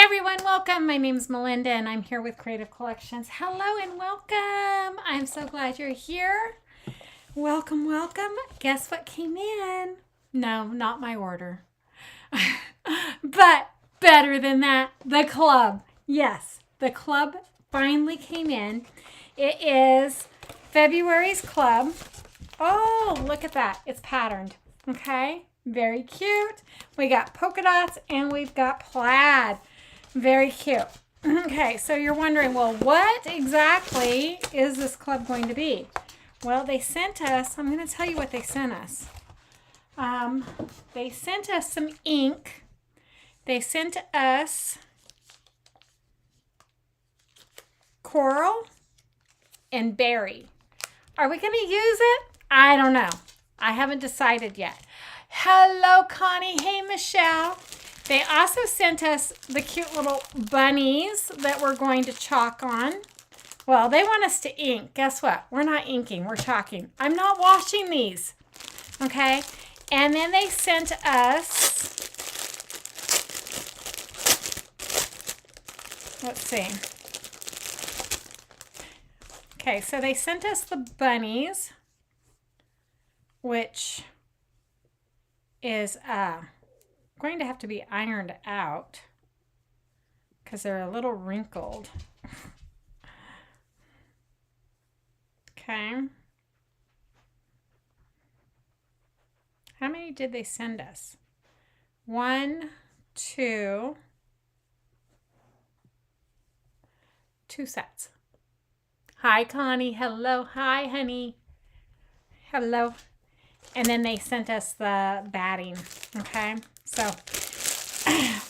everyone, welcome. My name's Melinda and I'm here with Creative Collections. Hello and welcome. I'm so glad you're here. Welcome, welcome. Guess what came in? No, not my order. But better than that, the club. Yes, the club finally came in. It is February's club. Oh, look at that. It's patterned. Okay, very cute. We got polka dots and we've got plaid. Very cute. Okay, so you're wondering, well, what exactly is this club going to be? Well, they sent us, I'm going to tell you what they sent us. They sent us some ink. They sent us coral and berry. Are we going to use it? I don't know. I haven't decided yet. Hello, Connie. Hey, Michelle. They also sent us the cute little bunnies that we're going to chalk on. Well, they want us to ink. Guess what? We're not inking. We're chalking. I'm not washing these. Okay? And then they sent us, let's see. Okay, so they sent us the bunnies, which is going to have to be ironed out because they're a little wrinkled. Okay. How many did they send us? 1, 2 sets. Hi, Connie. Hello. Hi, honey. Hello. And then they sent us the batting. Okay. So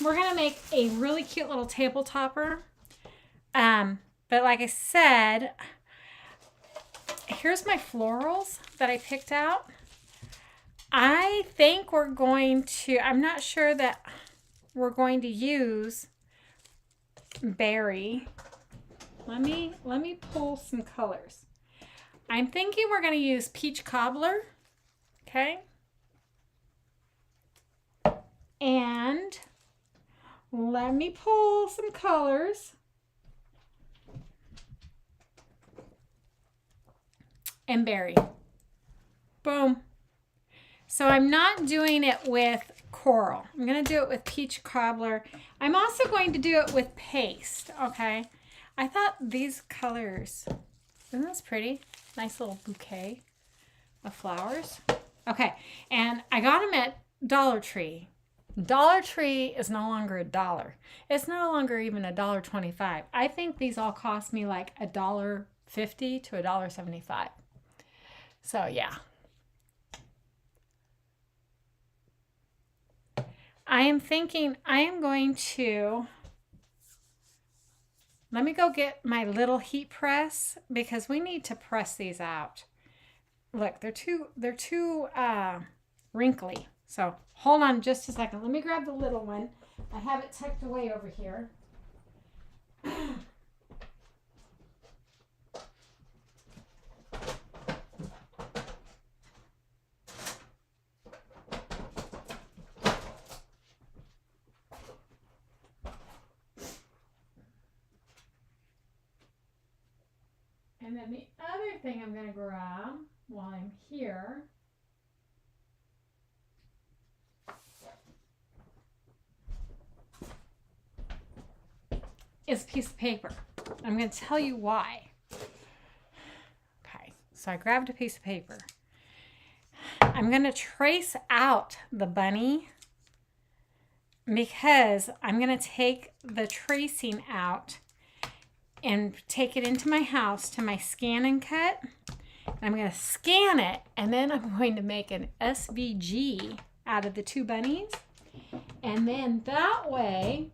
we're going to make a really cute little table topper. But like I said, here's my florals that I picked out. I think we're going to, I'm not sure that we're going to use berry. Let me pull some colors. I'm thinking we're going to use peach cobbler. Okay. And let me pull some colors. And berry. Boom. So I'm not doing it with coral. I'm going to do it with peach cobbler. I'm also going to do it with paste. Okay. I thought these colors, isn't this pretty? Nice little bouquet of flowers. Okay. And I got them at Dollar Tree. Dollar Tree is no longer $1. It's no longer even $1.25. I think these all cost me like $1.50 to $1.75. So yeah. I am thinking I am going to, let me go get my little heat press because we need to press these out. Look, they're too wrinkly. So hold on just a second. Let me grab the little one. I have it tucked away over here. And then the other thing I'm going to grab while I'm here is a piece of paper. I'm going to tell you why. Okay, so I grabbed a piece of paper. I'm going to trace out the bunny because I'm going to take the tracing out and take it into my house to my scan and cut. I'm going to scan it, and then I'm going to make an SVG out of the two bunnies. And then that way,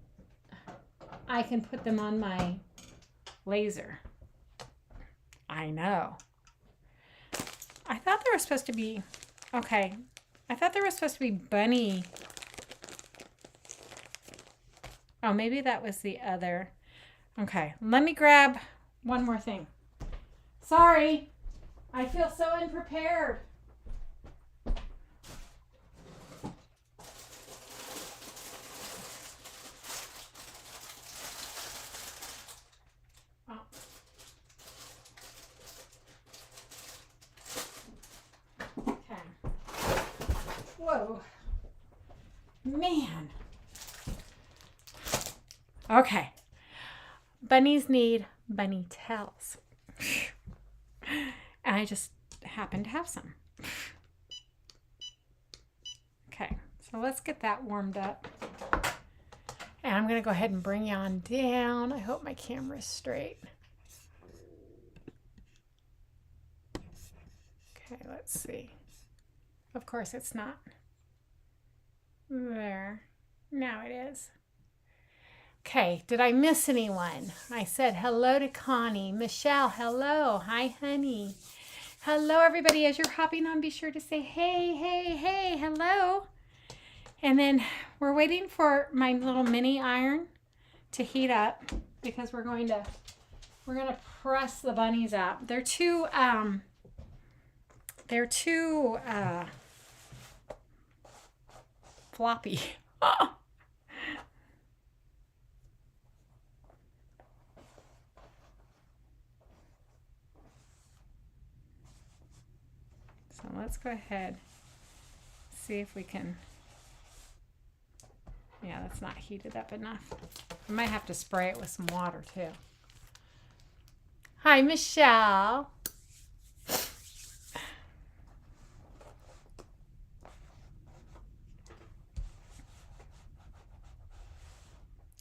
I can put them on my laser. I know. I thought they were supposed to be, okay. I thought they were supposed to be bunny. Oh, maybe that was the other. Okay, let me grab one more thing. Sorry, I feel so unprepared. Whoa. Man. Okay. Bunnies need bunny tails. And I just happen to have some. Okay, so let's get that warmed up. And I'm going to go ahead and bring you on down. I hope my camera's straight. Okay, let's see. Of course it's not. There. Now it is. Okay, did I miss anyone? I said hello to Connie. Michelle, hello. Hi, honey. Hello, everybody. As you're hopping on, be sure to say hey, hey, hey, hello. And then we're waiting for my little mini iron to heat up because we're going to press the bunnies up. They're too floppy. So let's go ahead, see if we can. Yeah, that's not heated up enough. I might have to spray it with some water too. Hi, Michelle.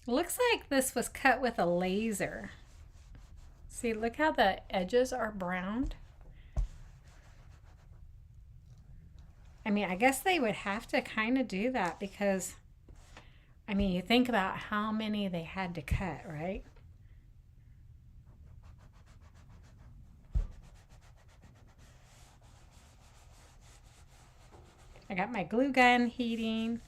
Looks like this was cut with a laser. See, look how the edges are browned. I mean, I guess they would have to kind of do that because, I mean, you think about how many they had to cut, right? I got my glue gun heating.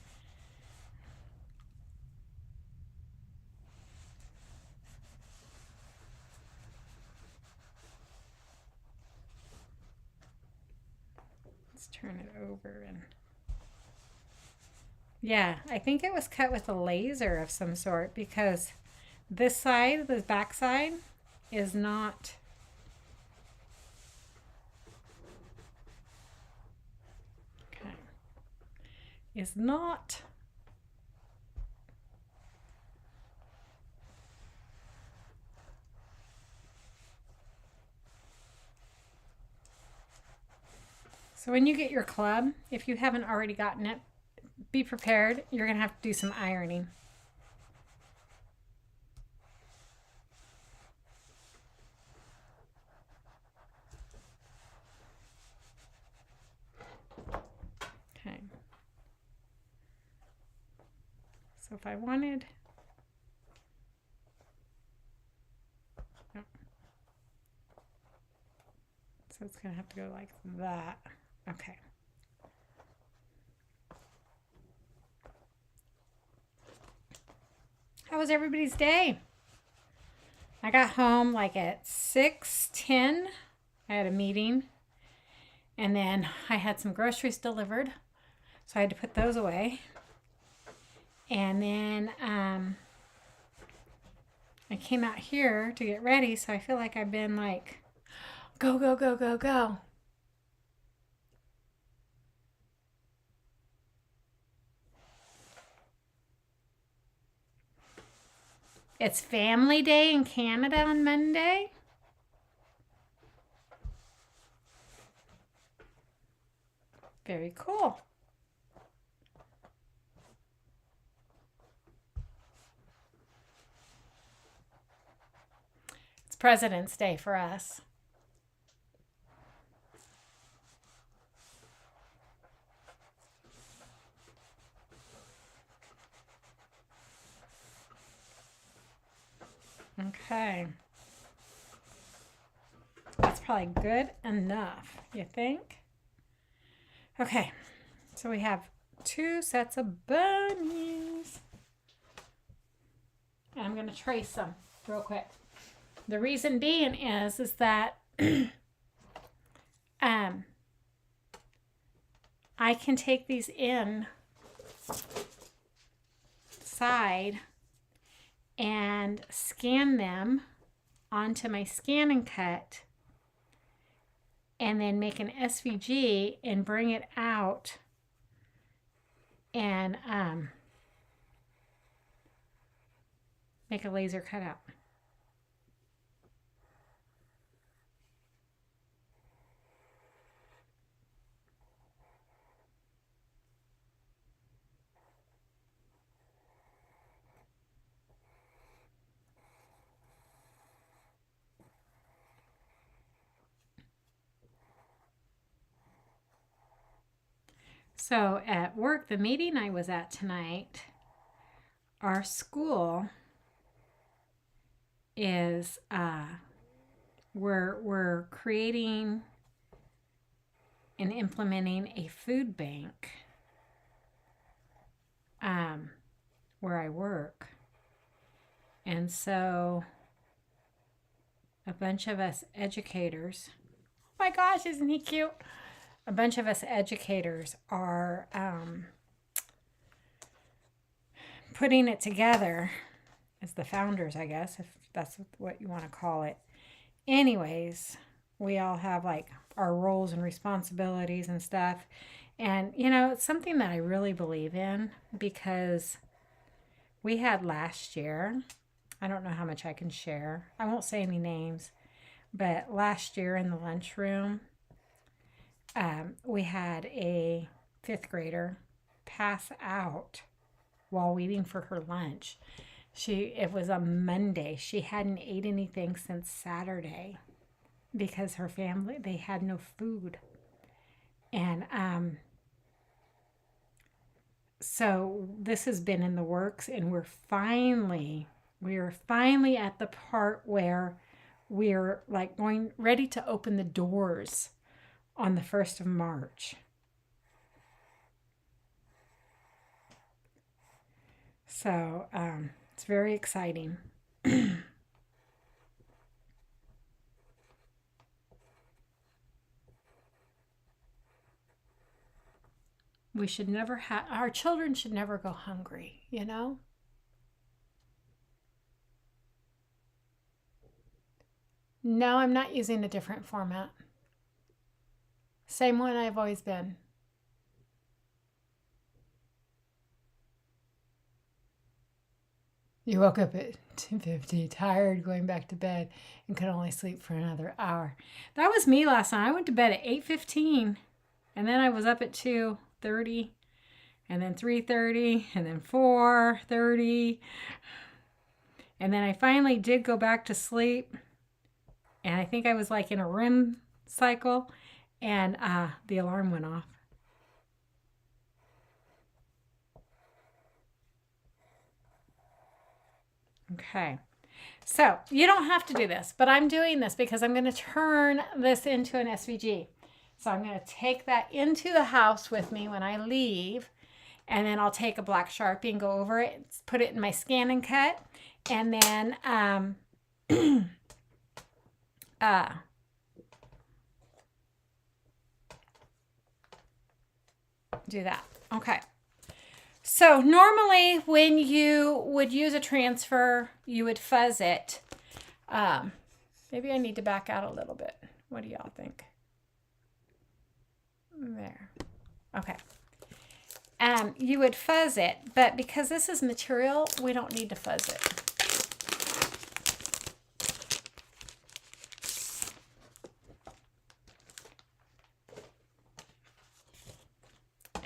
Let's turn it over and yeah, I think it was cut with a laser of some sort because this side, the back side, is not. Okay. Is not. So when you get your club, if you haven't already gotten it, be prepared. You're going to have to do some ironing. Okay. So if I wanted, oh. So it's going to have to go like that. Okay. How was everybody's day? I got home like at 6:10. I had a meeting. And then I had some groceries delivered. So I had to put those away. And then I came out here to get ready. So I feel like I've been like, go, go, go, go, go. It's Family Day in Canada on Monday. Very cool. It's President's Day for us. Okay. That's probably good enough, you think? Okay, so we have 2 sets of bunnies. And I'm going to trace them real quick. The reason being is that I can take these in side and scan them onto my scan and cut and then make an SVG and bring it out and make a laser cutout. So at work, the meeting I was at tonight, our school is we're creating and implementing a food bank where I work. And so a bunch of us educators, oh my gosh, isn't he cute? A bunch of us educators are putting it together as the founders, I guess, if that's what you want to call it. Anyways, we all have like our roles and responsibilities and stuff. And, you know, it's something that I really believe in because we had last year, I don't know how much I can share. I won't say any names, but last year in the lunchroom, we had a 5th grader pass out while waiting for her lunch. It was a Monday. She hadn't ate anything since Saturday because her family, they had no food. And so this has been in the works, and we're finally at the part where we're like ready to open the doors on the 1st of March. So it's very exciting. We should never have, our children should never go hungry, you know? No, I'm not using a different format. Same one I've always been. You woke up at 2:50, tired, going back to bed, and could only sleep for another hour. That was me last night. I went to bed at 8:15, and then I was up at 2:30, and then 3:30, and then 4:30. And then I finally did go back to sleep, and I think I was like in a REM cycle, and the alarm went off. Okay, so you don't have to do this, but I'm doing this because I'm going to turn this into an SVG. So I'm going to take that into the house with me when I leave, and then I'll take a black Sharpie and go over it, put it in my scan and cut, and then do that. Okay. So normally when you would use a transfer, you would fuzz it. Maybe I need to back out a little bit. What do y'all think? There. Okay. You would fuzz it, but because this is material, we don't need to fuzz it.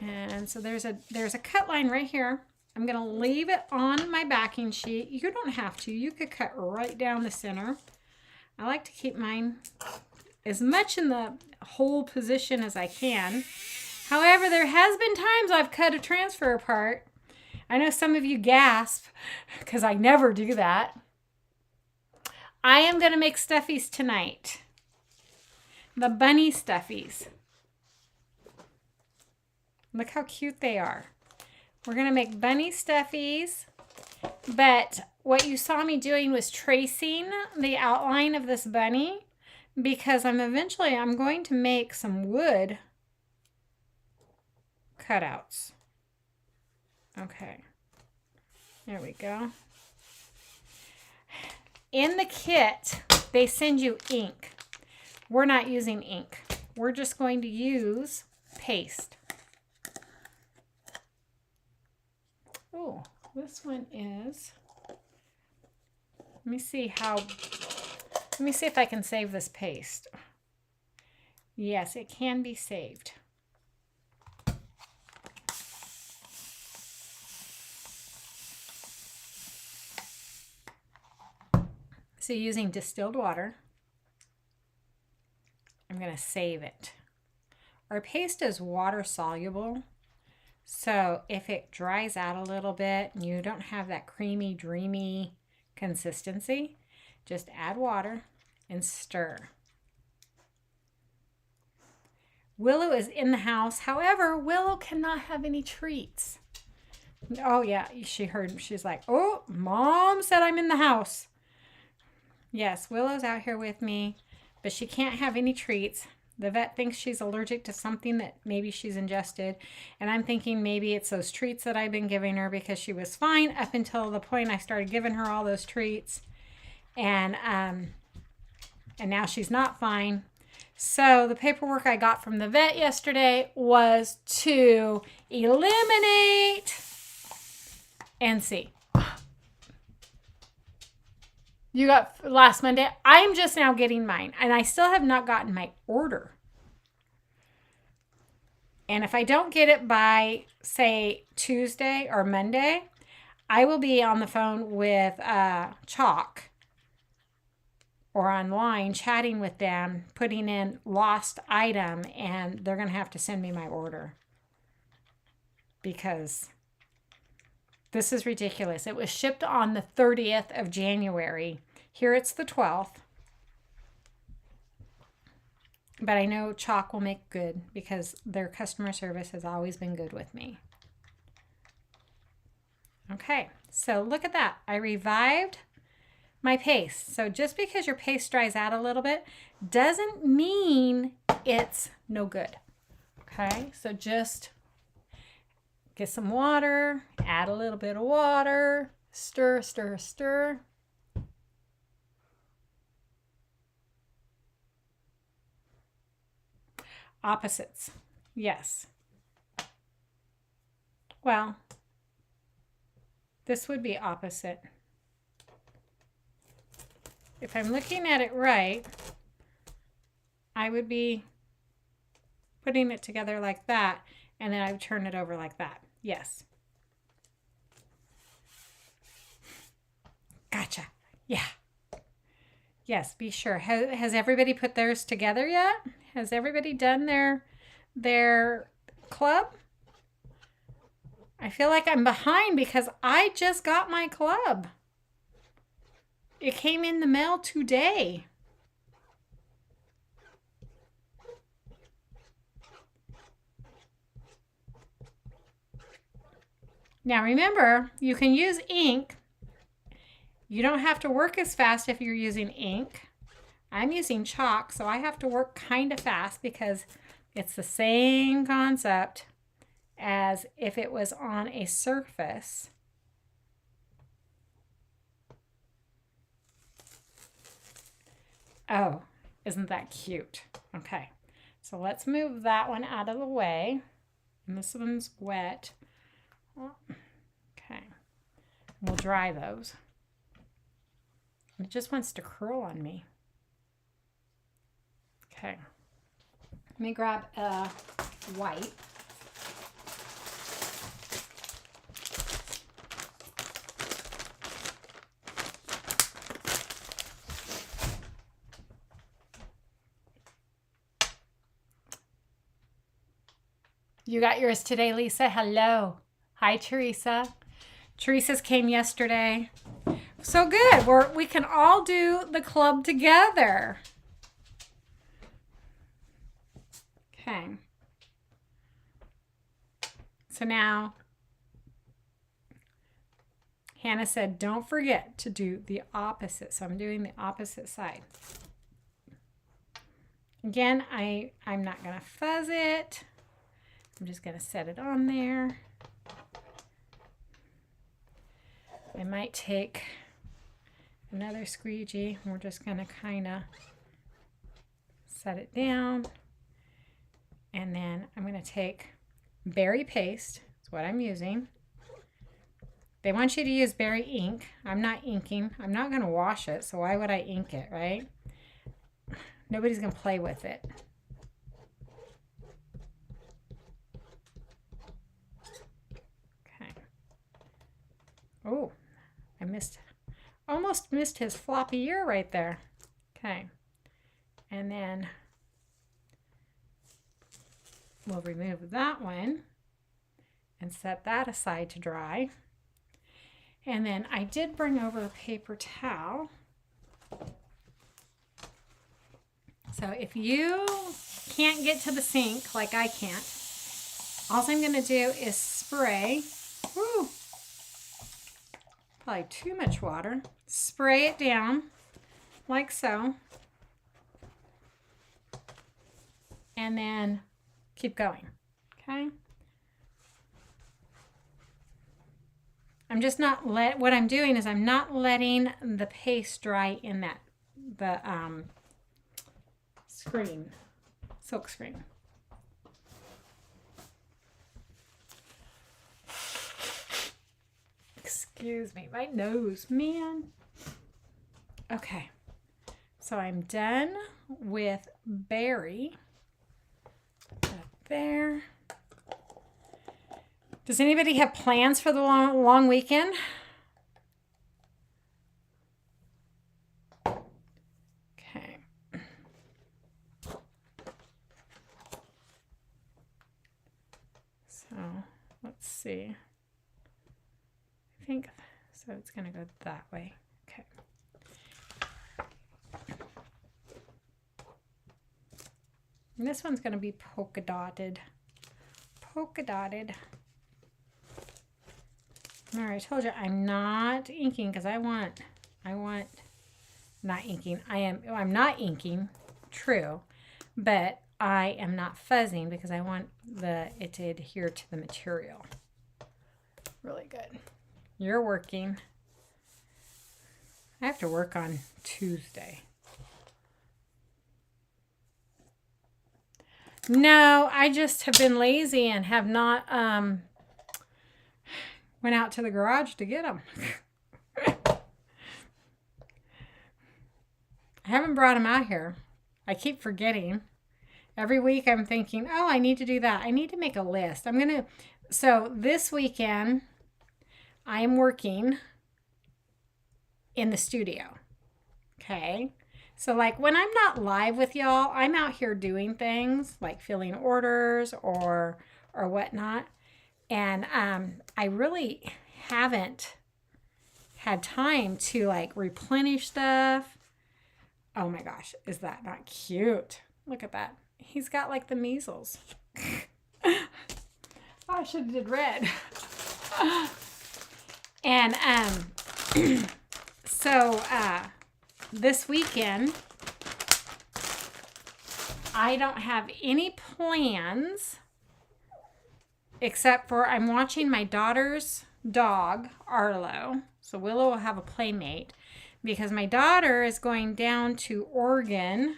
And so there's a cut line right here. I'm going to leave it on my backing sheet. You don't have to. You could cut right down the center. I like to keep mine as much in the whole position as I can. However, there has been times I've cut a transfer apart. I know some of you gasp because I never do that. I am going to make stuffies tonight. The bunny stuffies. Look how cute they are. We're going to make bunny stuffies, but what you saw me doing was tracing the outline of this bunny because I'm going to make some wood cutouts. Okay, there we go. In the kit, they send you ink. We're not using ink. We're just going to use paste. Oh, this one is, let me see if I can save this paste. Yes, it can be saved. So using distilled water, I'm going to save it. Our paste is water soluble, so if it dries out a little bit and you don't have that creamy, dreamy consistency, just add water and stir. Willow is in the house. However, Willow cannot have any treats. Oh yeah, she heard, she's like, oh, Mom said I'm in the house. Yes, Willow's out here with me, but she can't have any treats. The vet thinks she's allergic to something that maybe she's ingested. And I'm thinking maybe it's those treats that I've been giving her, because she was fine up until the point I started giving her all those treats. And now she's not fine. So the paperwork I got from the vet yesterday was to eliminate and see. You got last Monday. I'm just now getting mine, and I still have not gotten my order. And if I don't get it by, say, Tuesday or Monday, I will be on the phone with Chalk or online chatting with them, putting in lost item, and they're going to have to send me my order, because this is ridiculous. It was shipped on the 30th of January. Here it's the 12th. But I know Chalk will make good, because their customer service has always been good with me. Okay, so look at that. I revived my paste. So just because your paste dries out a little bit doesn't mean it's no good. Okay, so just get some water, add a little bit of water, stir, stir, stir. Opposites, yes. Well, this would be opposite. If I'm looking at it right, I would be putting it together like that, and then I would turn it over like that. Yes. Gotcha. Yeah. Yes, be sure. Has everybody put theirs together yet? Has everybody done their club? I feel like I'm behind because I just got my club. It came in the mail today. Now remember, you can use ink. You don't have to work as fast if you're using ink. I'm using chalk, so I have to work kind of fast because it's the same concept as if it was on a surface. Oh, isn't that cute? Okay, so let's move that one out of the way. And this one's wet. Okay, we'll dry those. It just wants to curl on me. Okay, let me grab a wipe. You got yours today, Lisa? Hello. Hi, Teresa. Teresa's came yesterday. So good. We can all do the club together. Okay. So now, Hannah said, don't forget to do the opposite. So I'm doing the opposite side. Again, I'm not going to fuzz it. I'm just going to set it on there. I might take another squeegee. We're just going to kind of set it down. And then I'm going to take berry paste. That's what I'm using. They want you to use berry ink. I'm not inking. I'm not going to wash it, so why would I ink it, right? Nobody's going to play with it. Okay. Oh, I almost missed his floppy ear right there. Okay. And then we'll remove that one and set that aside to dry. And then I did bring over a paper towel. So if you can't get to the sink like I can't, all I'm going to do is spray, probably too much water, spray it down like so, and then keep going, okay? I'm just not what I'm doing is I'm not letting the paste dry in the silk screen. Excuse me, my nose, man. Okay, so I'm done with berry. Up there. Does anybody have plans for the long weekend? Okay. So let's see. I think so. It's going to go that way. Okay. And this one's going to be polka dotted. Polka dotted. All right, I told you I'm not inking because I want not inking. I'm not inking, true, but I am not fuzzing because I want it to adhere to the material. Really good. You're working. I have to work on Tuesday. No, I just have been lazy and have not went out to the garage to get them. I haven't brought them out here. I keep forgetting. Every week I'm thinking, oh, I need to do that. I need to make a list. So this weekend I am working in the studio. Okay. So like when I'm not live with y'all, I'm out here doing things like filling orders or whatnot. And I really haven't had time to like replenish stuff. Oh my gosh, is that not cute? Look at that. He's got like the measles. Oh, I should have did red. And so this weekend, I don't have any plans except for I'm watching my daughter's dog, Arlo. So Willow will have a playmate because my daughter is going down to Oregon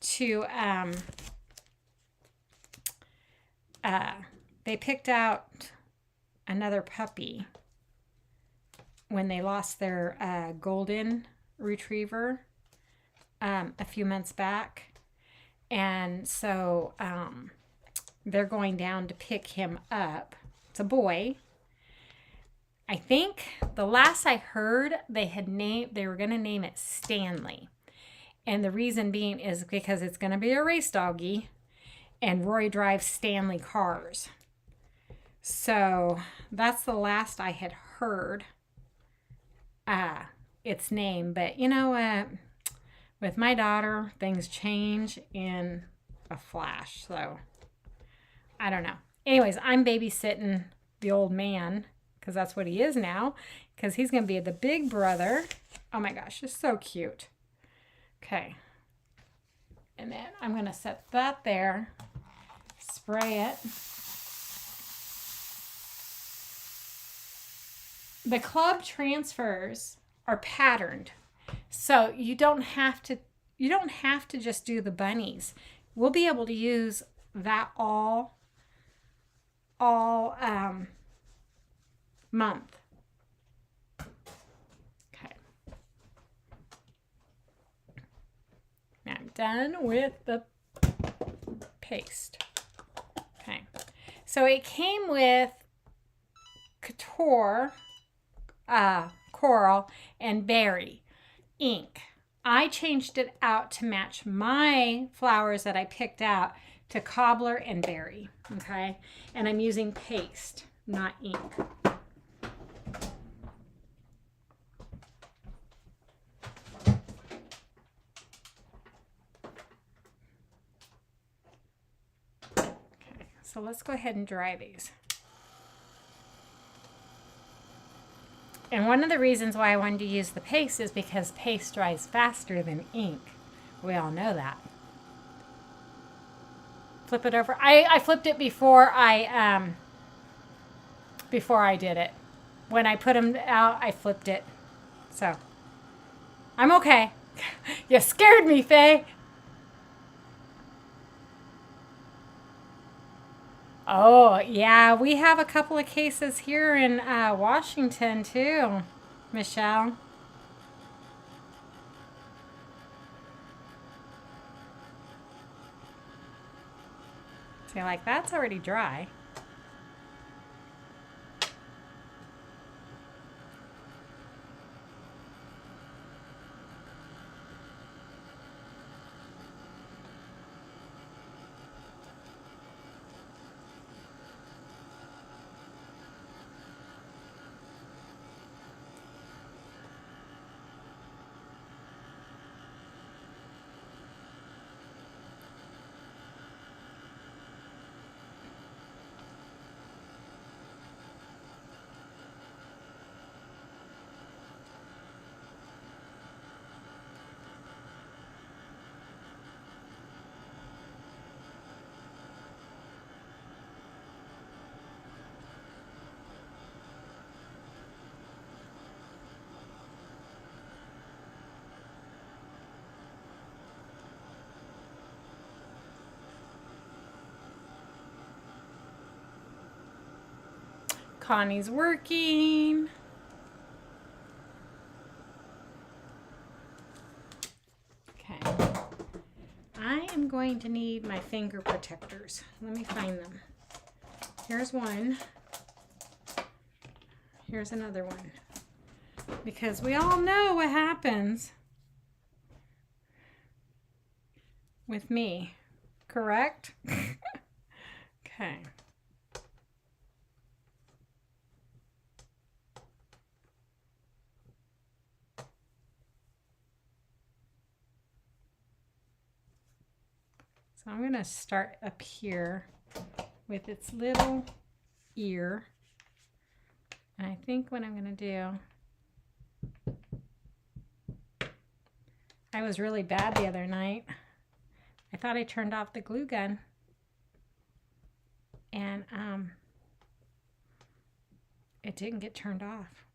to, they picked out another puppy when they lost their golden retriever a few months back. And so they're going down to pick him up. It's a boy. I think the last I heard they were going to name it Stanley. And the reason being is because it's going to be a race doggy and Roy drives Stanley cars. So that's the last I had heard its name. But you know what? With my daughter, things change in a flash. So I don't know. Anyways, I'm babysitting the old man because that's what he is now, because he's going to be the big brother. Oh my gosh, it's so cute. Okay. And then I'm going to set that there, spray it. The club transfers are patterned. So you don't have to just do the bunnies. We'll be able to use that all month. Okay. Now I'm done with the paste. Okay. So it came with Couture, Coral, and Berry ink. I changed it out to match my flowers that I picked out to Cobbler and Berry. Okay. And I'm using paste, not ink. Okay. So let's go ahead and dry these. And one of the reasons why I wanted to use the paste is because paste dries faster than ink. We all know that. Flip it over. I flipped it before I did it. When I put them out, I flipped it. So I'm okay. You scared me, Faye. Oh, yeah, we have a couple of cases here in Washington, too, Michelle. See, like, that's already dry. Connie's working. Okay. I am going to need my finger protectors. Let me find them. Here's one. Here's another one. Because we all know what happens with me, correct? Okay. So I'm going to start up here with its little ear. And I think what I'm going to do, I was really bad the other night. I thought I turned off the glue gun. And it didn't get turned off.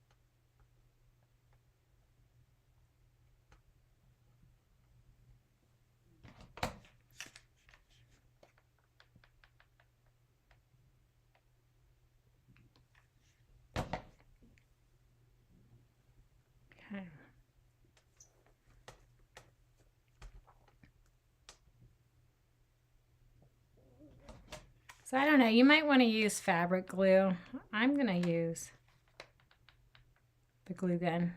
Okay. So I don't know, you might want to use fabric glue. I'm going to use the glue gun.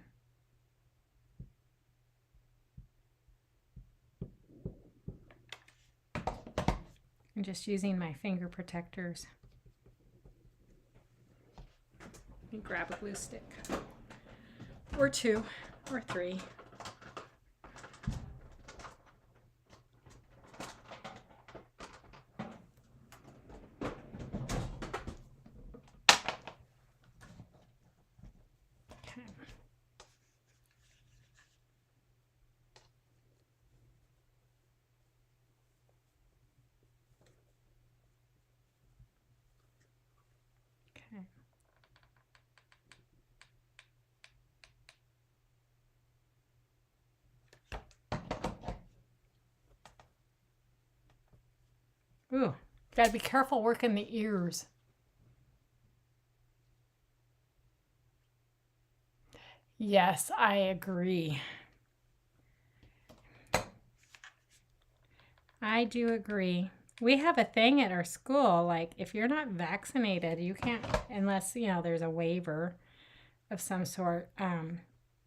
I'm just using my finger protectors. Let me grab a glue stick. Or two, or three. Okay. Okay. Ooh, gotta be careful working the ears. Yes, I agree. I do agree. We have a thing at our school, like if you're not vaccinated, you can't, unless, there's a waiver of some sort,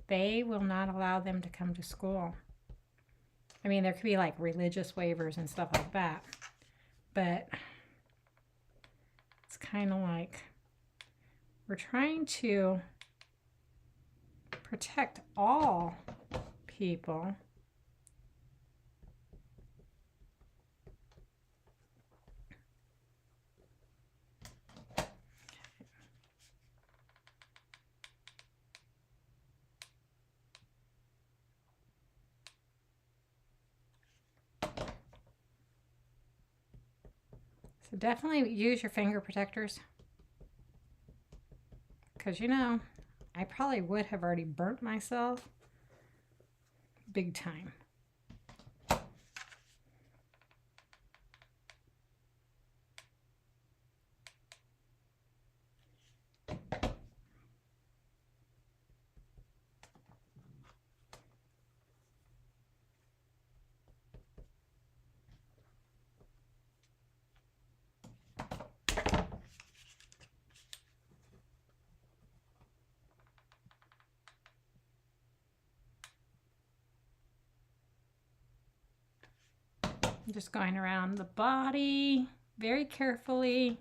they will not allow them to come to school. I mean, there could be like religious waivers and stuff like that, but it's kind of like we're trying to protect all people. So definitely use your finger protectors, because I probably would have already burnt myself big time. I'm just going around the body very carefully.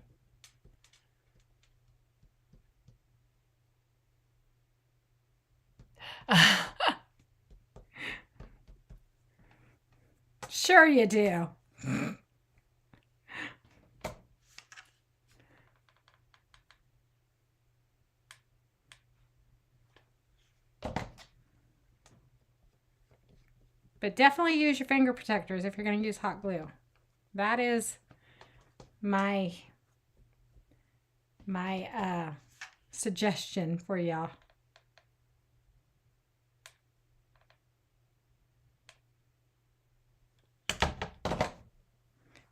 Sure you do. But definitely use your finger protectors if you're going to use hot glue. That is my suggestion for y'all.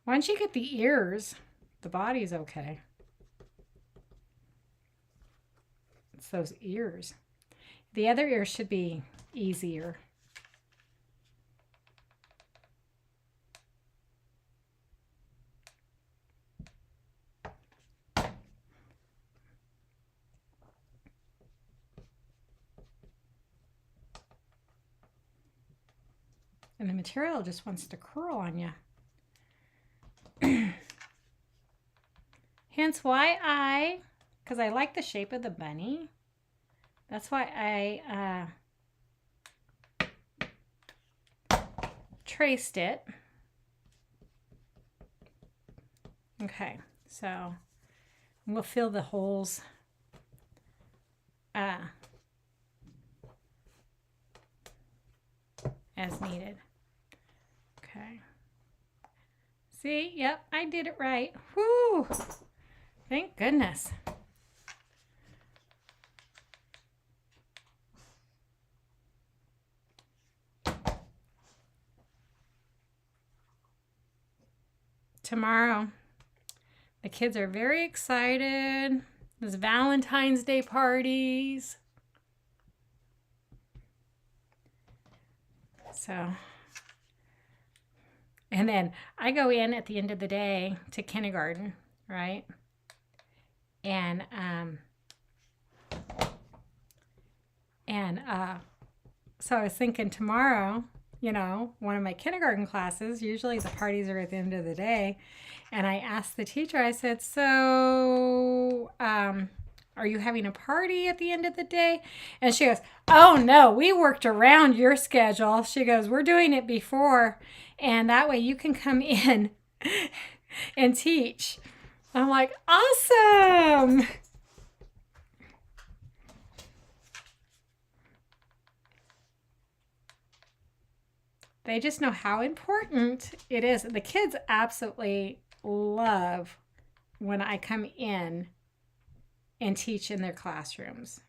Once you get the ears, the body's okay. It's those ears. The other ears should be easier. And the material just wants to curl on you. Hence why because I like the shape of the bunny, that's why I traced it. Okay, so we'll fill the holes as needed. Okay. See, yep, I did it right. Whoo! Thank goodness. Tomorrow, the kids are very excited. There's Valentine's Day parties. So, and then I go in at the end of the day to kindergarten, right? And so I was thinking tomorrow, one of my kindergarten classes, usually the parties are at the end of the day. And I asked the teacher, I said, so, are you having a party at the end of the day? And she goes, oh no, we worked around your schedule. She goes, we're doing it before, and that way you can come in and teach. I'm like, awesome. They just know how important it is. The kids absolutely love when I come in and teach in their classrooms.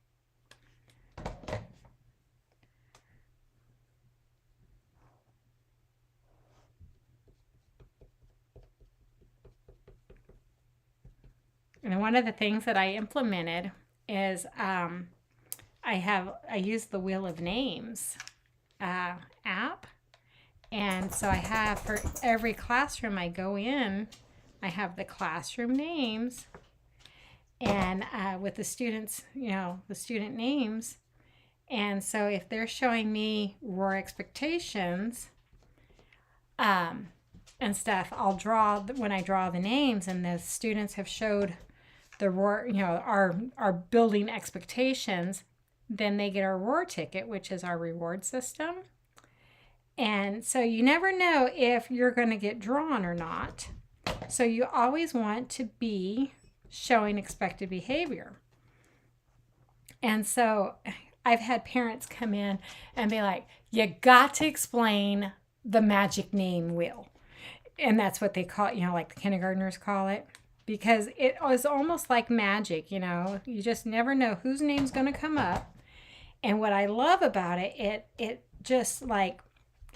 And one of the things that I implemented is I use the Wheel of Names app. And so I have for every classroom I go in, I have the classroom names and with the students, the student names. And so if they're showing me roar expectations and stuff, I'll draw, when I draw the names and the students have showed the roar, our building expectations, then they get our roar ticket, which is our reward system. And so you never know if you're going to get drawn or not. So you always want to be showing expected behavior. And so I've had parents come in and be like, you got to explain the magic name wheel. And that's what they call it, like the kindergartners call it. Because it was almost like magic, You just never know whose name's going to come up. And what I love about it, it just like,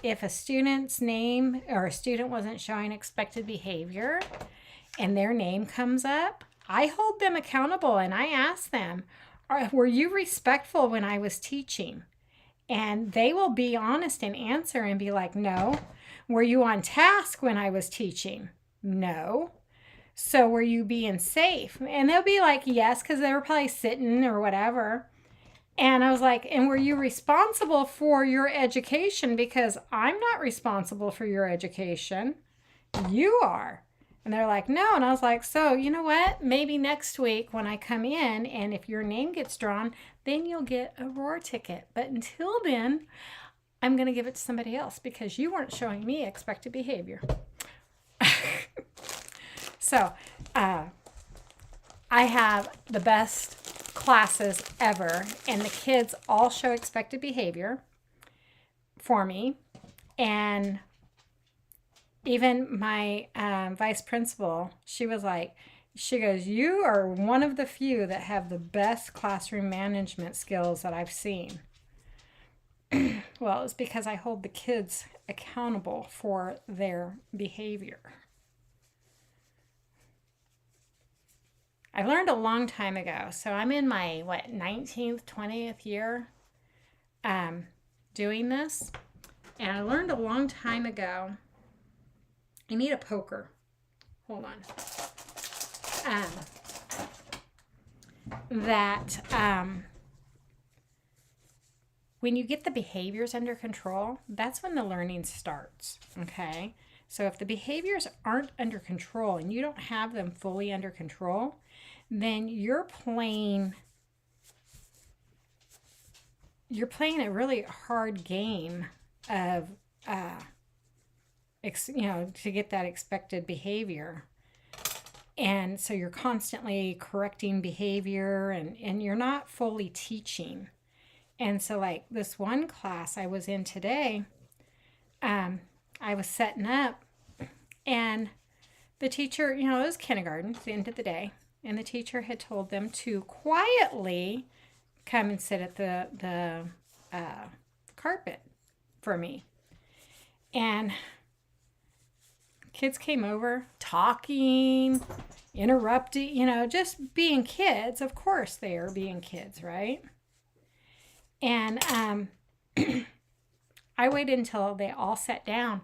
if a student's name or a student wasn't showing expected behavior and their name comes up, I hold them accountable and I ask them, were you respectful when I was teaching? And they will be honest and answer and be like, no. Were you on task when I was teaching? No. So were you being safe? And they'll be like, yes, because they were probably sitting or whatever. And I was like, and were you responsible for your education? Because I'm not responsible for your education. You are. And they're like, no. And I was like, so you know what? Maybe next week when I come in and if your name gets drawn, then you'll get a roar ticket. But until then, I'm going to give it to somebody else because you weren't showing me expected behavior. So I have the best classes ever, and the kids all show expected behavior for me. And even my vice principal, she was like, she goes, you are one of the few that have the best classroom management skills that I've seen. Well, it's because I hold the kids accountable for their behavior. I learned a long time ago. So I'm in my, 19th, 20th year doing this. And I learned a long time ago, I need a poker. Hold on. When you get the behaviors under control, that's when the learning starts, okay? So if the behaviors aren't under control and you don't have them fully under control, then you're playing a really hard game of, to get that expected behavior. And so you're constantly correcting behavior and you're not fully teaching. And so like this one class I was in today, I was setting up and the teacher, it was kindergarten, it's the end of the day. And the teacher had told them to quietly come and sit at the carpet for me. And kids came over talking, interrupting, just being kids. Of course they are being kids, right? And I waited until they all sat down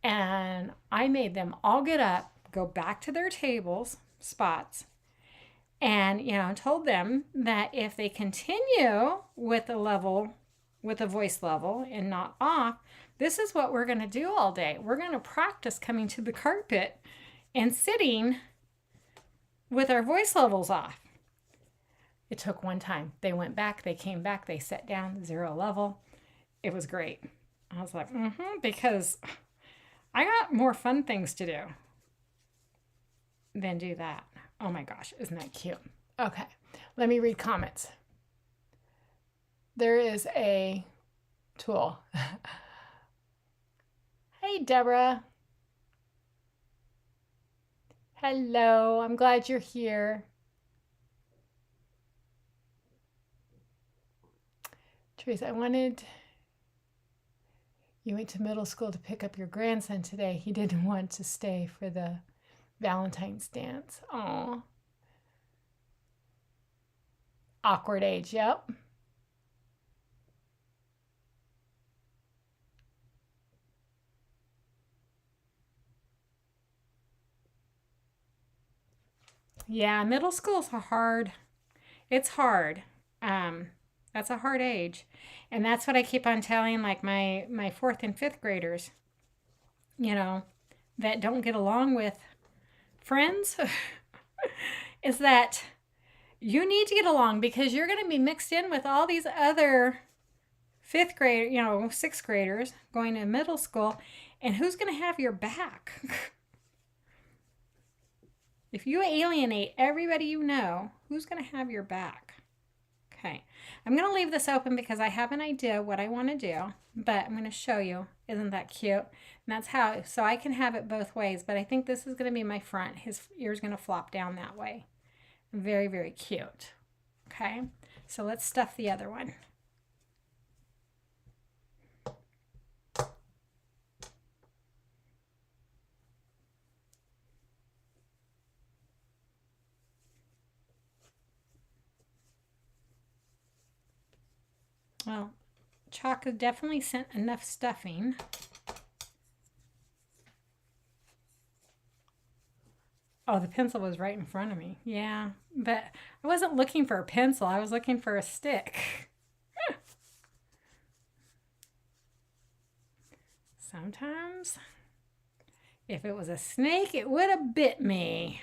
and I made them all get up, go back to their tables, spots, and, told them that if they continue with a voice level and not off, this is what we're going to do all day. We're going to practice coming to the carpet and sitting with our voice levels off. It took one time. They went back, they came back, they sat down, 0 level. It was great. I was like, because I got more fun things to do than do that. Oh my gosh, isn't that cute? Okay, let me read comments. There is a tool. Hey, Deborah. Hello, I'm glad you're here. Teresa, you went to middle school to pick up your grandson today. He didn't want to stay for the Valentine's dance. Aw. Awkward age, yep. Yeah, middle school's hard. It's hard. Um, that's a hard age. And that's what I keep on telling like my fourth and fifth graders, you know, that don't get along with friends is that you need to get along because you're going to be mixed in with all these other fifth grade, sixth graders going to middle school, and who's going to have your back? If you alienate everybody you know, who's going to have your back? Okay, I'm going to leave this open because I have an idea what I want to do, but I'm going to show you. Isn't that cute? And that's how, so I can have it both ways, but I think this is going to be my front. His ear's going to flop down that way. Very, very cute. Okay, so let's stuff the other one. Well, chalk has definitely sent enough stuffing. Oh, the pencil was right in front of me. Yeah, but I wasn't looking for a pencil. I was looking for a stick. Sometimes, if it was a snake, it would have bit me.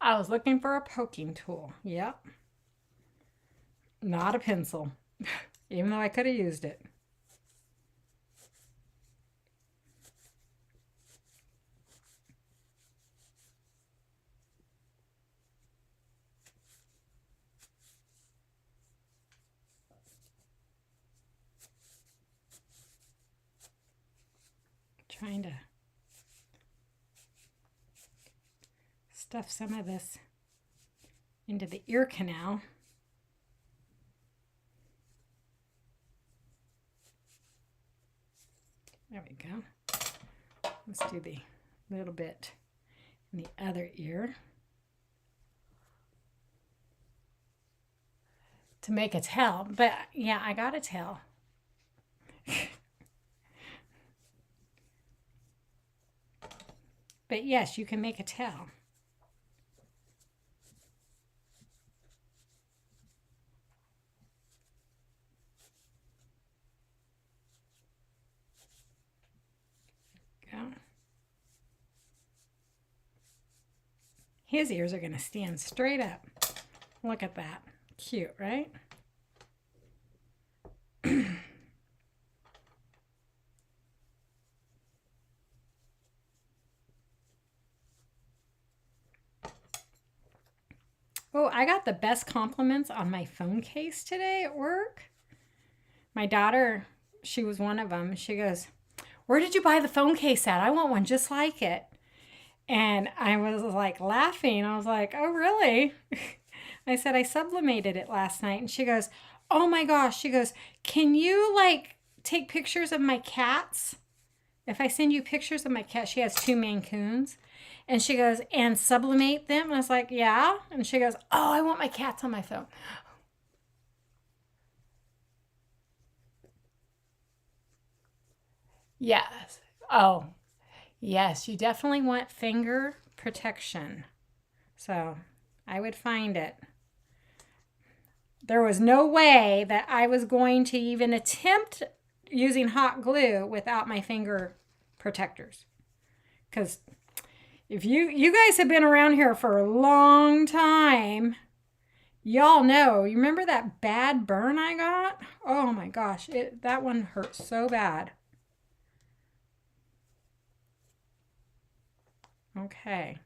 I was looking for a poking tool. Yep. Not a pencil, even though I could have used it. Trying to stuff some of this into the ear canal. There we go. Let's do the little bit in the other ear. To make a tail, but yeah, I got a tail. But yes, you can make a tail. Go. His ears are going to stand straight up. Look at that. Cute, right? Oh, I got the best compliments on my phone case today at work. My daughter, she was one of them. She goes, "Where did you buy the phone case at? I want one just like it." And I was like laughing. I was like, "Oh, really?" I said, "I sublimated it last night." And she goes, "Oh my gosh." She goes, "Can you like take pictures of my cats? If I send you pictures of my cat," she has 2 Maine Coons. And she goes, "And sublimate them?" And I was like, "Yeah." And she goes, "Oh, I want my cats on my phone." Yes. Oh, yes. You definitely want finger protection. So I would find it. There was no way that I was going to even attempt using hot glue without my finger protectors. Because if you guys have been around here for a long time, y'all know. You remember that bad burn I got? Oh my gosh, that one hurt so bad. Okay.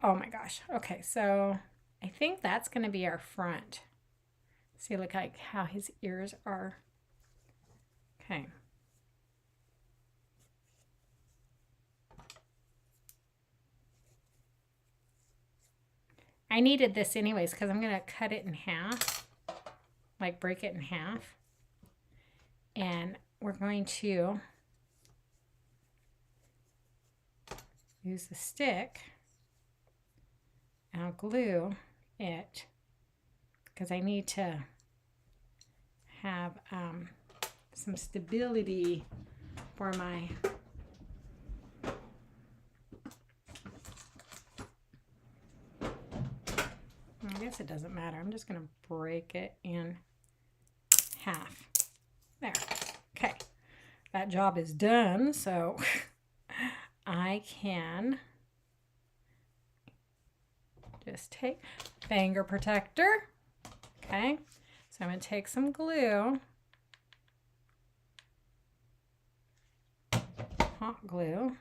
Oh my gosh. Okay, so I think that's going to be our front. See, look like how his ears are. Okay. I needed this anyways because I'm going to cut it in half, like break it in half. And we're going to use the stick and I'll glue it because I need to have some stability for my I guess it doesn't matter. I'm just going to break it in half. There. Okay. That job is done, so I can just take finger protector. Okay. So I'm going to take some glue. Hot glue.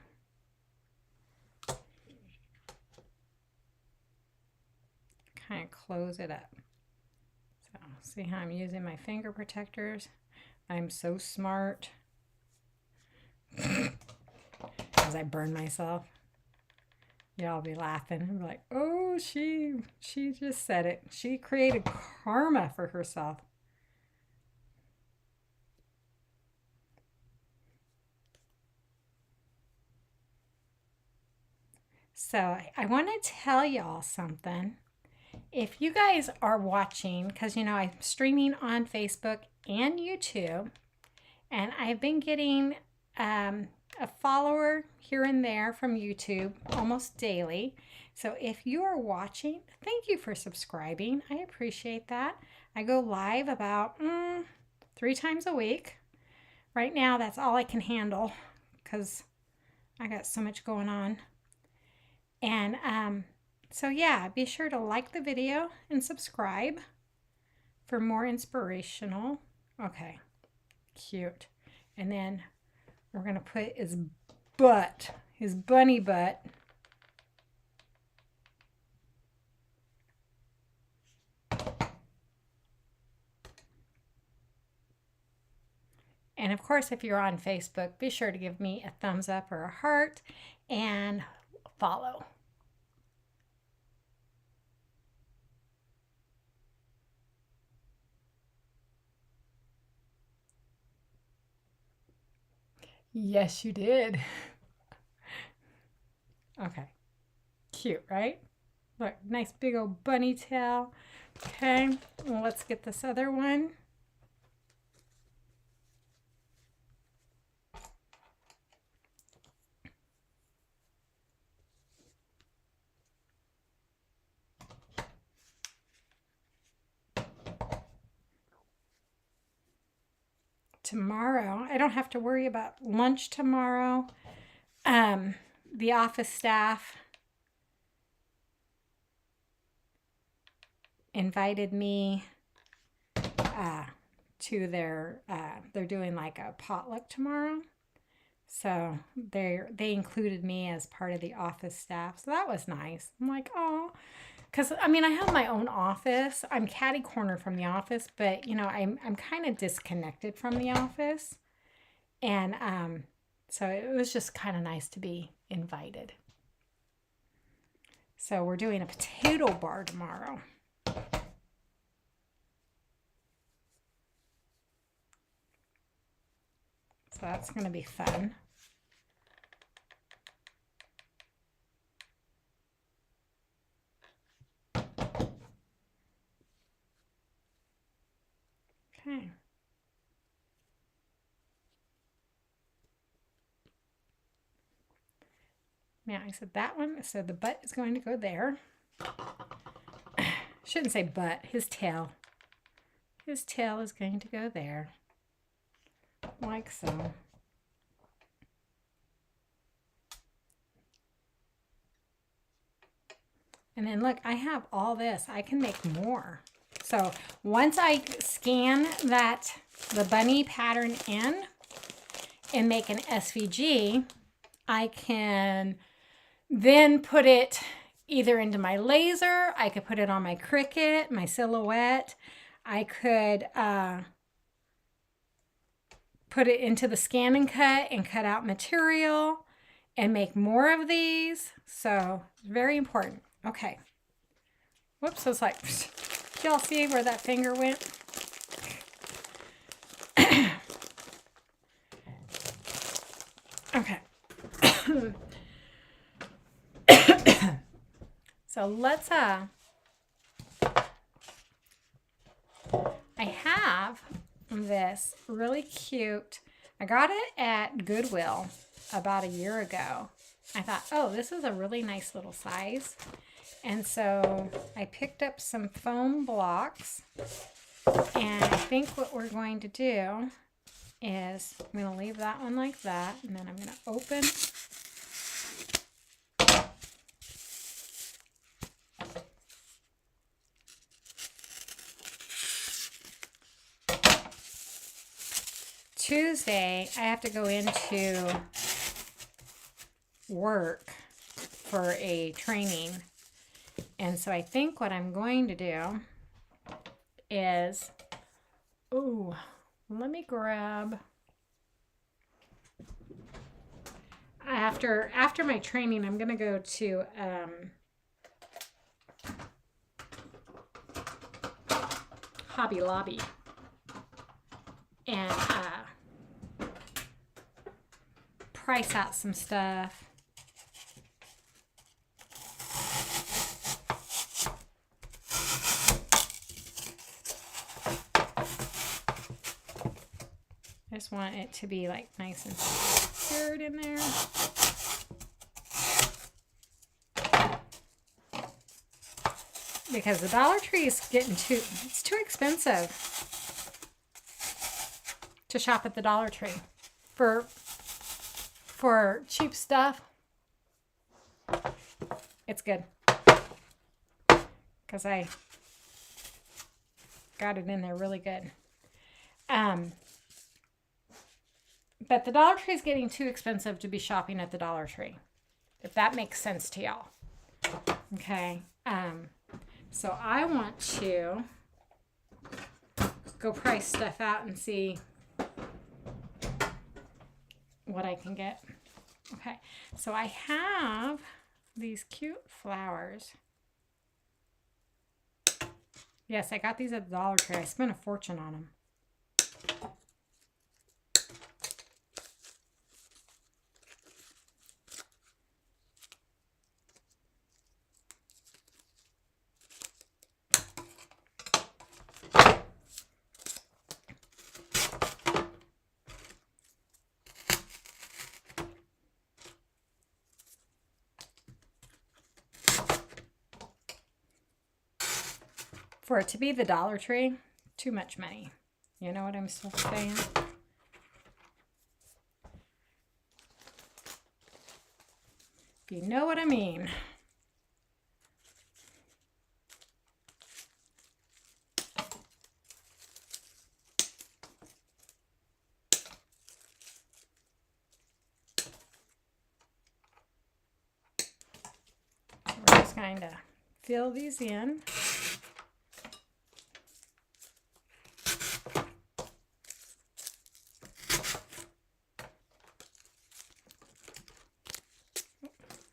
Kind of close it up. So see how I'm using my finger protectors? I'm so smart. As I burn myself. Y'all be laughing. I'm like, oh, she just said it. She created karma for herself. So I want to tell y'all something. If you guys are watching, because you know I'm streaming on Facebook and YouTube, and I've been getting a follower here and there from YouTube almost daily. So if you are watching, thank you for subscribing. I appreciate that. I go live about 3 times a week. Right now, that's all I can handle because I got so much going on. And so yeah, be sure to like the video and subscribe for more inspirational. Okay, cute. And then we're going to put his butt, his bunny butt. And of course, if you're on Facebook, be sure to give me a thumbs up or a heart and follow. Yes, you did. Okay. Cute, right? Look, nice big old bunny tail. Okay, well, let's get this other one. Tomorrow, I don't have to worry about lunch tomorrow. The office staff invited me to their, they're doing like a potluck tomorrow. So they included me as part of the office staff. So that was nice. I'm like, oh, because I mean, I have my own office. I'm catty corner from the office, but you know, I'm kind of disconnected from the office. And so it was just kind of nice to be invited. So we're doing a potato bar tomorrow. So that's going to be fun. Okay. Now I said that one, so the butt is going to go there. Shouldn't say butt, his tail. His tail is going to go there. Like so. And then look, I have all this. I can make more. So once I scan the bunny pattern in and make an SVG, I can then put it either into my laser. I could put it on my Cricut, my Silhouette. I could put it into the Scan and Cut and cut out material and make more of these. So very important. Okay. Whoops, I was like, y'all see where that finger went? Okay. So let's I have this really cute, I got it at Goodwill about a year ago. I thought, oh, this is a really nice little size. And so I picked up some foam blocks, and I think what we're going to do is I'm going to leave that one like that, and then I'm going to open Tuesday. I have to go into work for a training, and so I think what I'm going to do is, oh, let me grab, after my training, I'm going to go to Hobby Lobby and price out some stuff. I just want it to be like nice and secured in there. Because the Dollar Tree is getting it's too expensive to shop at the Dollar Tree for cheap stuff. It's good because I got it in there really good. But the Dollar Tree is getting too expensive to be shopping at the Dollar Tree, if that makes sense to y'all. Okay. So I want to go price stuff out and see what I can get. Okay. So I have these cute flowers. Yes, I got these at the Dollar Tree. I spent a fortune on them. For it to be the Dollar Tree, too much money. You know what I'm still saying? If you know what I mean. So we're just going to fill these in.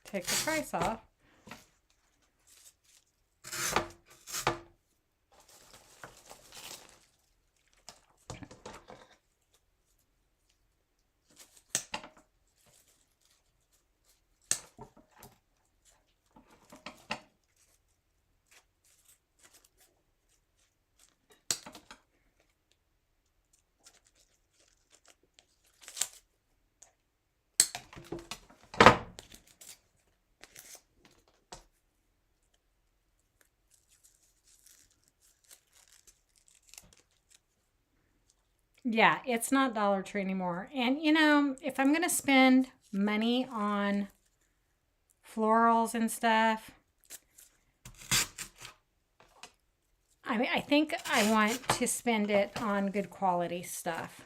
Take the price off. Yeah, it's not Dollar Tree anymore. And, you know, if I'm going to spend money on florals and stuff, I think I want to spend it on good quality stuff.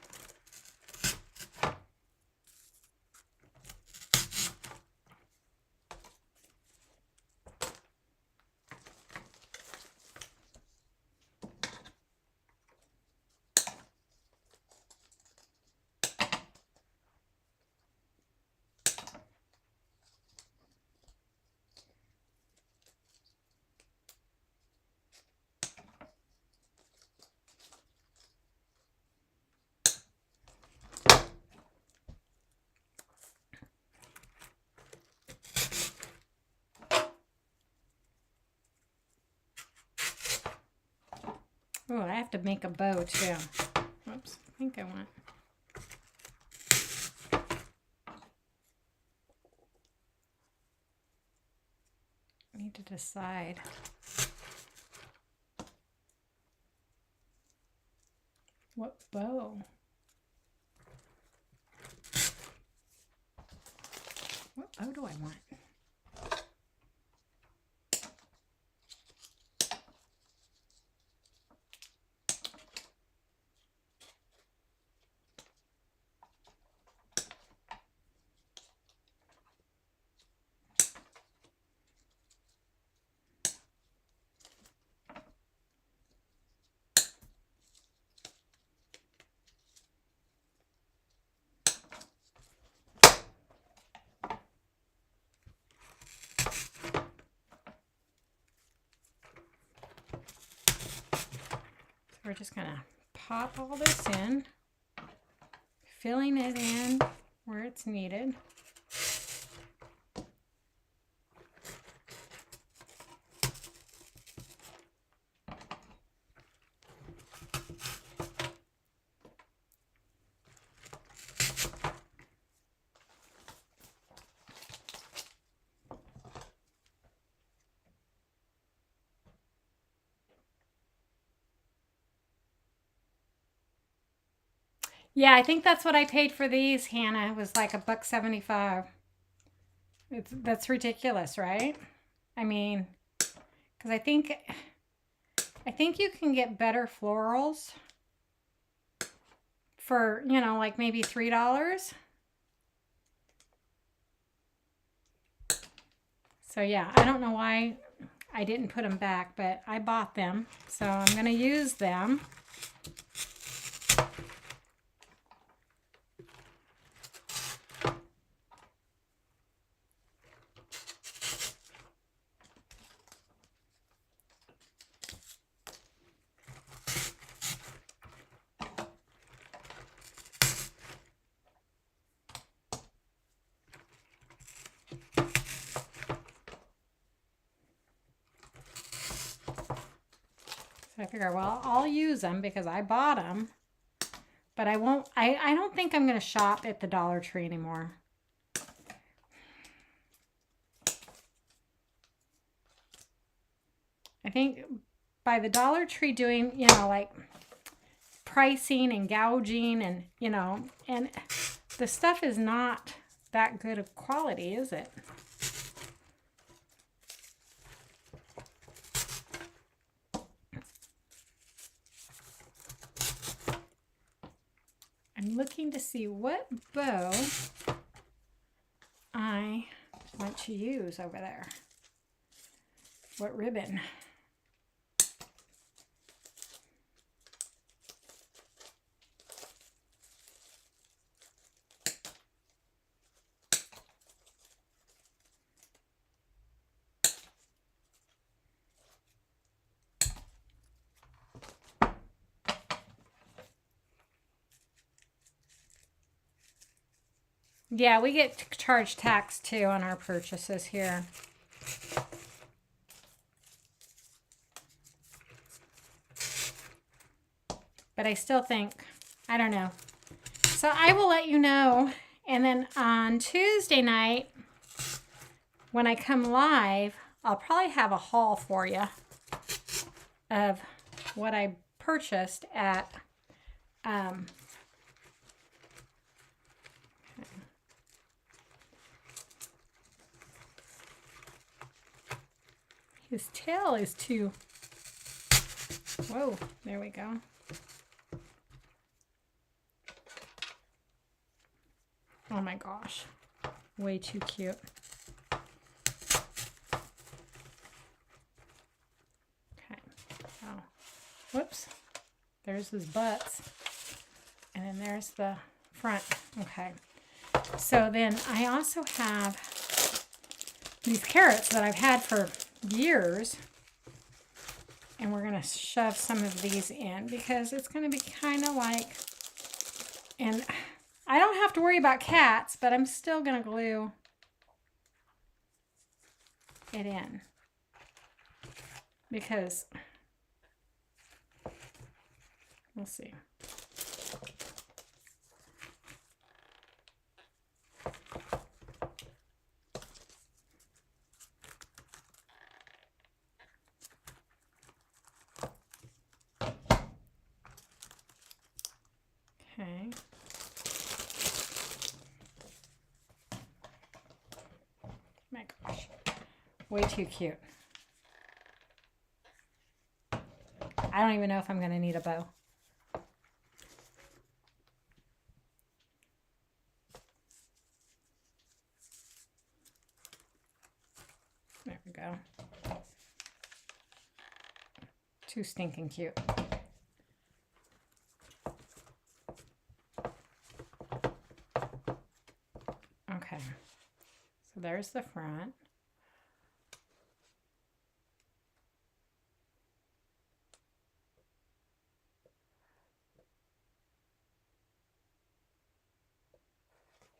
Oh, I have to make a bow too. Whoops, I think I want. I need to decide. What bow? What bow do I want? We're just gonna pop all this in, filling it in where it's needed. Yeah, I think that's what I paid for these, Hannah. It was like $1.75. That's ridiculous, right? I mean, because I think you can get better florals for, you know, like maybe $3. So yeah, I don't know why I didn't put them back, but I bought them, so I'm gonna use them. I figure, well, I'll use them because I bought them, but I won't. I don't think I'm going to shop at the Dollar Tree anymore. I think by the Dollar Tree doing, you know, like pricing and gouging and, you know, and the stuff is not that good of quality, is it? I'm looking to see what bow I want to use over there. What ribbon? Yeah, we get charged tax too on our purchases here. But I still think, I don't know. So I will let you know. And then on Tuesday night, when I come live, I'll probably have a haul for you of what I purchased at his tail is too, whoa, there we go. Oh my gosh, way too cute. Okay, oh, whoops, there's his butts, and then there's the front. Okay, so then I also have these carrots that I've had for years, and we're going to shove some of these in because it's going to be kind of like, and I don't have to worry about cats, but I'm still going to glue it in because We'll see. Okay. My gosh. Way too cute. I don't even know if I'm going to need a bow. There we go. Too stinking cute. Okay. So there's the front.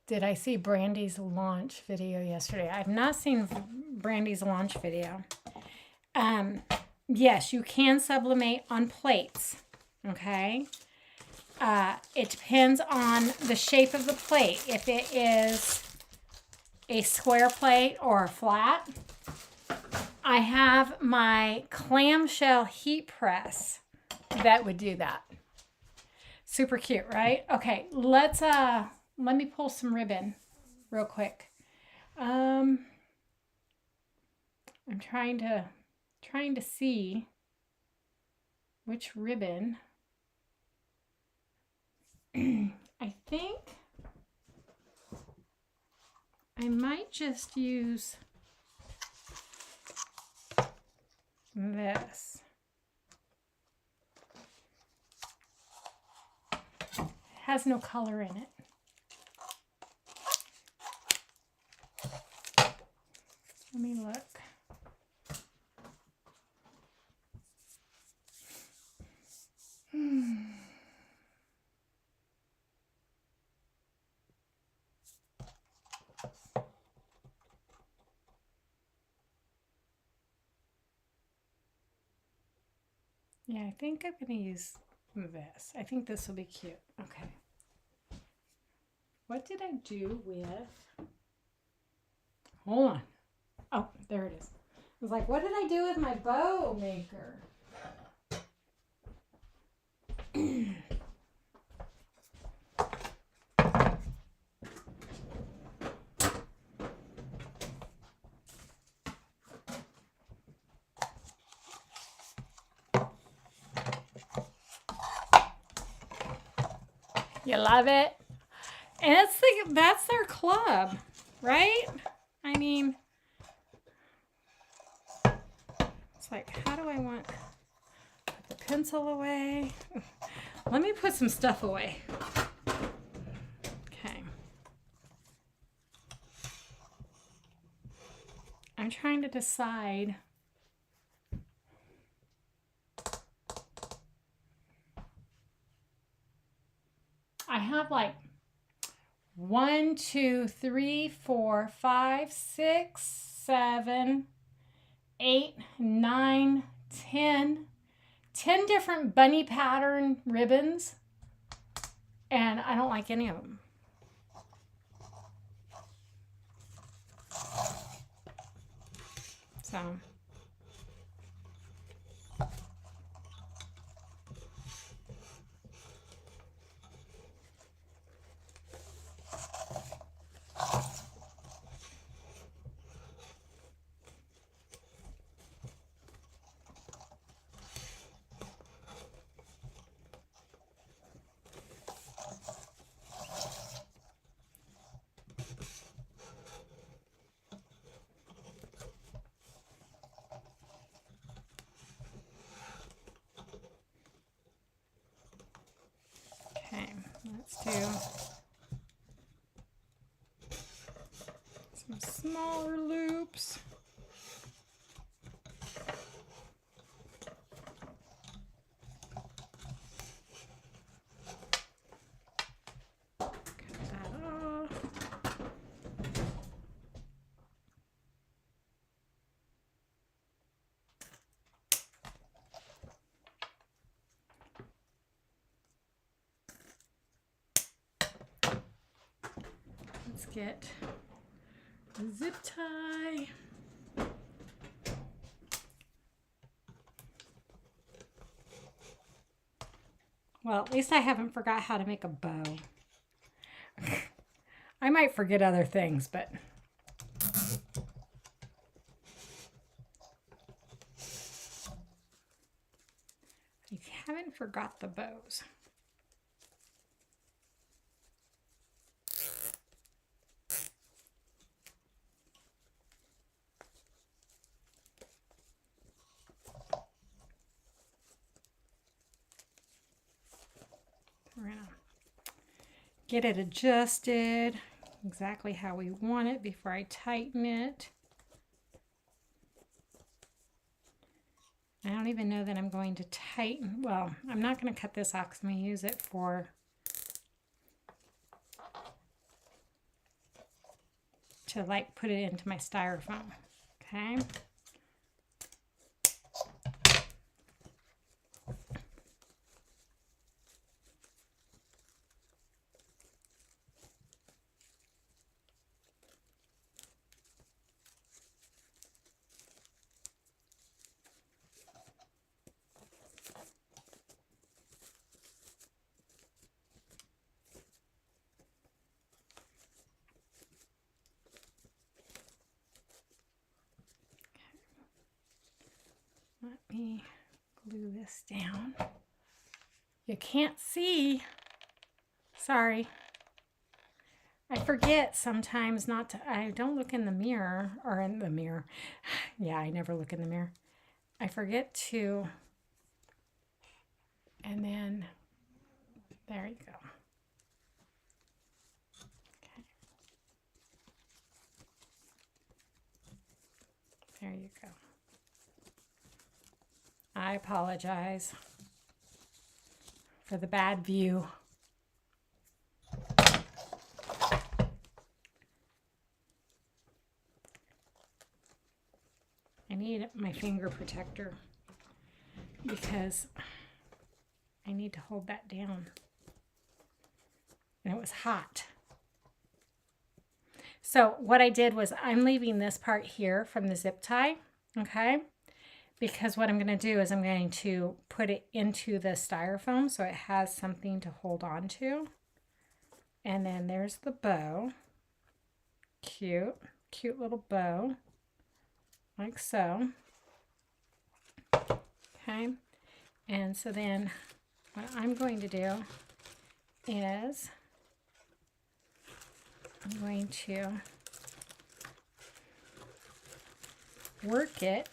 Did I see Brandy's launch video yesterday? I've not seen Brandy's launch video. Yes, you can sublimate on plates, okay? It depends on the shape of the plate. If it is a square plate or a flat, I have my clamshell heat press that would do that. Super cute, right? Okay, let me pull some ribbon real quick. I'm trying to see which ribbon. I think I might just use this. It has no color in it. Let me look. Yeah, I think I'm going to use this. I think this will be cute. Okay. What did I do with... Hold on. Oh, there it is. I was like, what did I do with my bow maker? You love it? And it's like, that's their club, right? I mean, it's like, how do I want to put the pencil away? Let me put some stuff away. Okay. I'm trying to decide. I have like 1, 2, 3, 4, 5, 6, 7, 8, 9, 10 different bunny pattern ribbons, and I don't like any of them. So okay, let's do some smaller loops. Cut that off. Let's get a zip tie. Well, at least I haven't forgot how to make a bow. I might forget other things, but I haven't forgot the bows. We're gonna get it adjusted exactly how we want it before I tighten it. I don't even know that I'm going to tighten. Well, I'm not going to cut this off because I'm going to use it to like put it into my styrofoam. Okay. Let me glue this down. You can't see. Sorry. I forget sometimes not to, I don't look in the mirror, or in the mirror. Yeah, I never look in the mirror. I forget to, and then, there you go. Okay. There you go. I apologize for the bad view. I need my finger protector because I need to hold that down. And it was hot. So what I did was I'm leaving this part here from the zip tie, okay? Because what I'm going to do is I'm going to put it into the styrofoam so it has something to hold on to. And then there's the bow. Cute, cute little bow. Like so. Okay. And so then what I'm going to do is I'm going to work it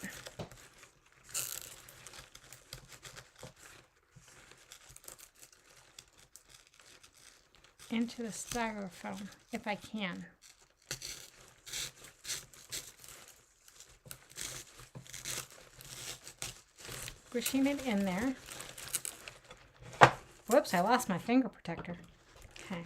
into the styrofoam if I can. Pushing it in there. Whoops, I lost my finger protector. Okay.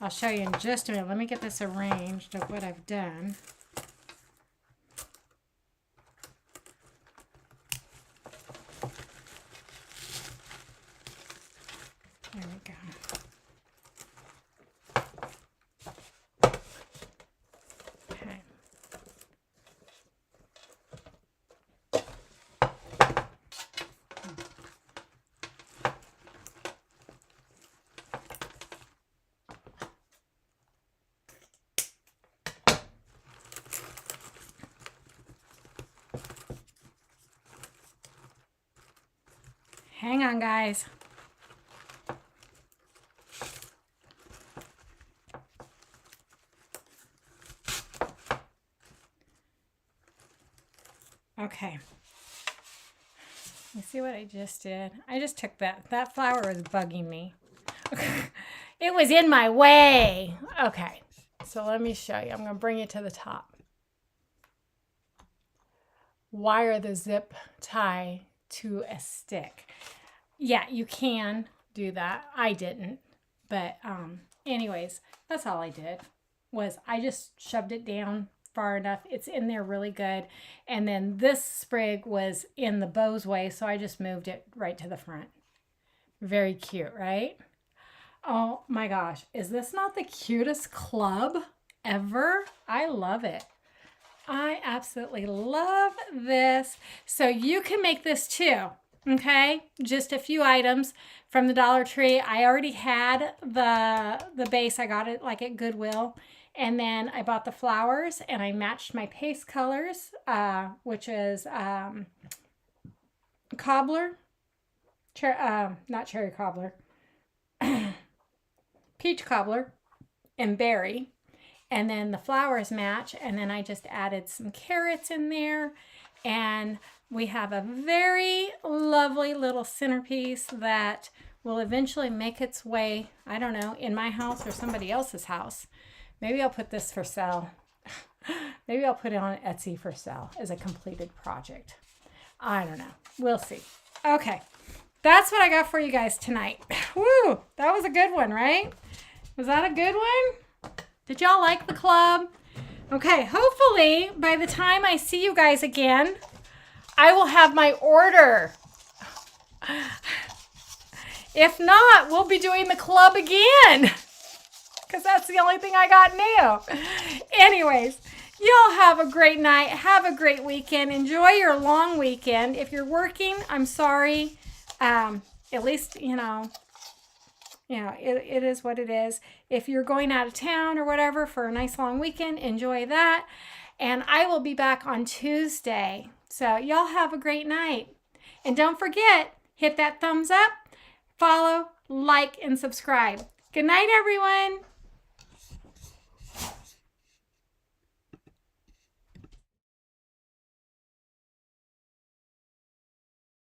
I'll show you in just a minute. Let me get this arranged of what I've done. There we go. Okay. Hang on, guys. Okay. You see what I just did? I just took that flower was bugging me. It was in my way. Okay. So let me show you. I'm going to bring it to the top. Wire the zip tie to a stick. Yeah, you can do that. I didn't. But anyways, That's all I did, was I just shoved it down far enough. It's in there really good. And then this sprig was in the bow's way, so I just moved it right to the front. Very cute, right? Oh my gosh, is this not the cutest club ever? I love it. I absolutely love this. So you can make this too, okay? Just a few items from the Dollar Tree. I already had the base. I got it like at Goodwill. And then I bought the flowers and I matched my paste colors, which is cobbler, not cherry cobbler, peach cobbler, and berry. And then the flowers match. And then I just added some carrots in there. And we have a very lovely little centerpiece that will eventually make its way, I don't know, in my house or somebody else's house. Maybe I'll put this for sale. Maybe I'll put it on Etsy for sale as a completed project. I don't know. We'll see. Okay. That's what I got for you guys tonight. Woo! That was a good one, right? Was that a good one? Did y'all like the club? Okay. Hopefully, by the time I see you guys again, I will have my order. If not, we'll be doing the club again. Because that's the only thing I got new. Anyways, y'all have a great night. Have a great weekend. Enjoy your long weekend. If you're working, I'm sorry. At least, it is what it is. If you're going out of town or whatever for a nice long weekend, enjoy that. And I will be back on Tuesday. So y'all have a great night. And don't forget, hit that thumbs up, follow, like, and subscribe. Good night, everyone.